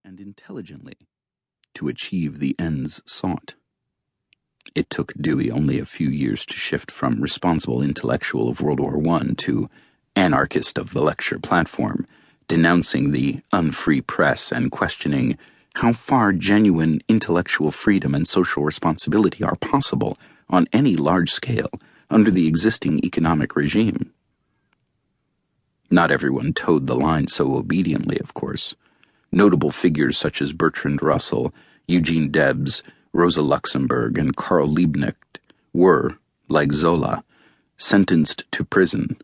and intelligently to achieve the ends sought. It took Dewey only a few years to shift from responsible intellectual of World War I to anarchist of the lecture platform, denouncing the unfree press and questioning how far genuine intellectual freedom and social responsibility are possible on any large scale under the existing economic regime. Not everyone towed the line so obediently, of course. Notable figures such as Bertrand Russell, Eugene Debs, Rosa Luxemburg, and Karl Liebknecht were, like Zola, sentenced to prison.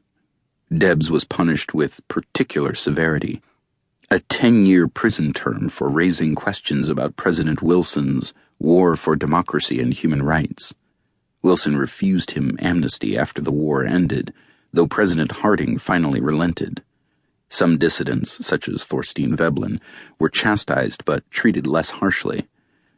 Debs was punished with particular severity, a 10-year prison term for raising questions about President Wilson's war for democracy and human rights. Wilson refused him amnesty after the war ended, though President Harding finally relented. Some dissidents, such as Thorstein Veblen, were chastised but treated less harshly.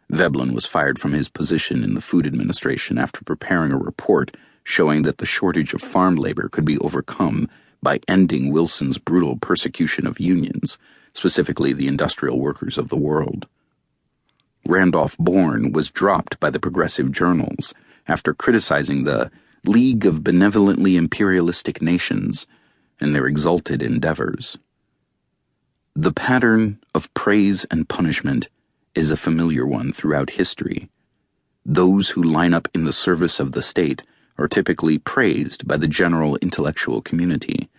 Veblen was fired from his position in the Food Administration after preparing a report showing that the shortage of farm labor could be overcome by ending Wilson's brutal persecution of unions, specifically the industrial workers of the world. Randolph Bourne was dropped by the progressive journals after criticizing the League of Benevolently Imperialistic Nations and their exalted endeavors. The pattern of praise and punishment is a familiar one throughout history. Those who line up in the service of the state are typically praised by the general intellectual community,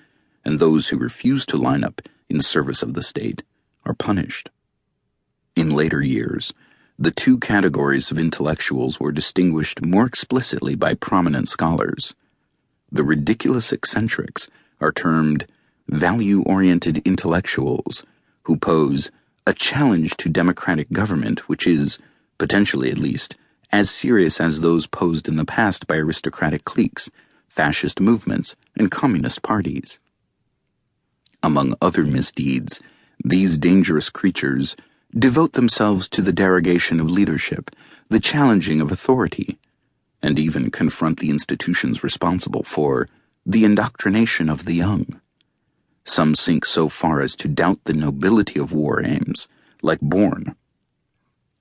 and those who refuse to line up in service of the state are punished. In later years, the two categories of intellectuals were distinguished more explicitly by prominent scholars. The ridiculous eccentrics are termed value-oriented intellectuals who pose a challenge to democratic government which is, potentially at least, as serious as those posed in the past by aristocratic cliques, fascist movements, and communist parties. Among other misdeeds, these dangerous creatures devote themselves to the derogation of leadership, the challenging of authority, and even confront the institutions responsible for the indoctrination of the young. Some sink so far as to doubt the nobility of war aims, like Bourne.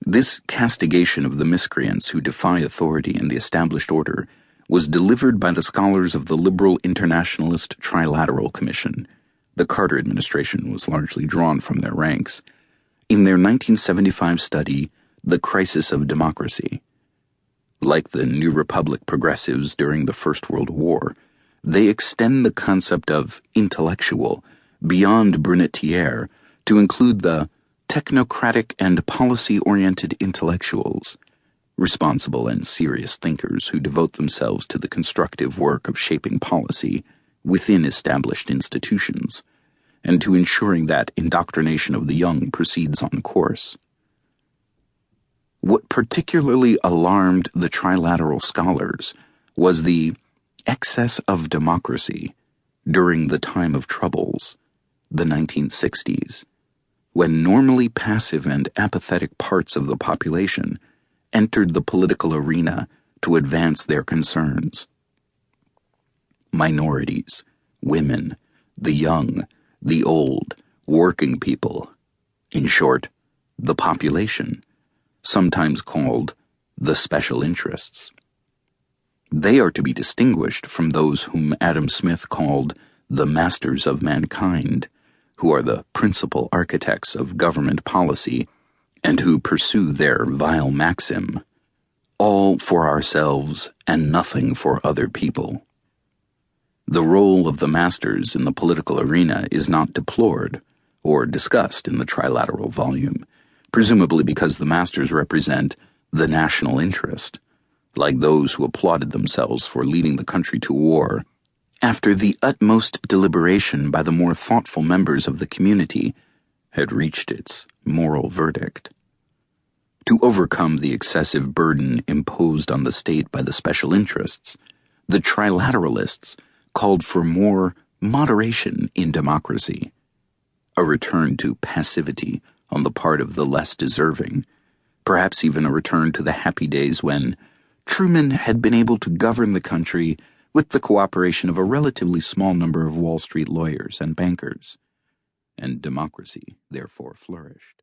This castigation of the miscreants who defy authority and the established order was delivered by the scholars of the Liberal Internationalist Trilateral Commission. The Carter administration was largely drawn from their ranks, in their 1975 study, The Crisis of Democracy. Like the New Republic progressives during the First World War, they extend the concept of intellectual beyond Brunetière to include the technocratic and policy-oriented intellectuals, responsible and serious thinkers who devote themselves to the constructive work of shaping policy within established institutions, and to ensuring that indoctrination of the young proceeds on course. What particularly alarmed the trilateral scholars was the excess of democracy during the time of troubles, the 1960s, when normally passive and apathetic parts of the population entered the political arena to advance their concerns. Minorities, women, the young, the old, working people, in short, the population, sometimes called the special interests. They are to be distinguished from those whom Adam Smith called the masters of mankind, who are the principal architects of government policy and who pursue their vile maxim, all for ourselves and nothing for other people. The role of the masters in the political arena is not deplored or discussed in the trilateral volume, presumably because the masters represent the national interest, like those who applauded themselves for leading the country to war after the utmost deliberation by the more thoughtful members of the community had reached its moral verdict. To overcome the excessive burden imposed on the state by the special interests, the trilateralists called for more moderation in democracy, a return to passivity on the part of the less deserving, perhaps even a return to the happy days when Truman had been able to govern the country with the cooperation of a relatively small number of Wall Street lawyers and bankers, and democracy therefore flourished.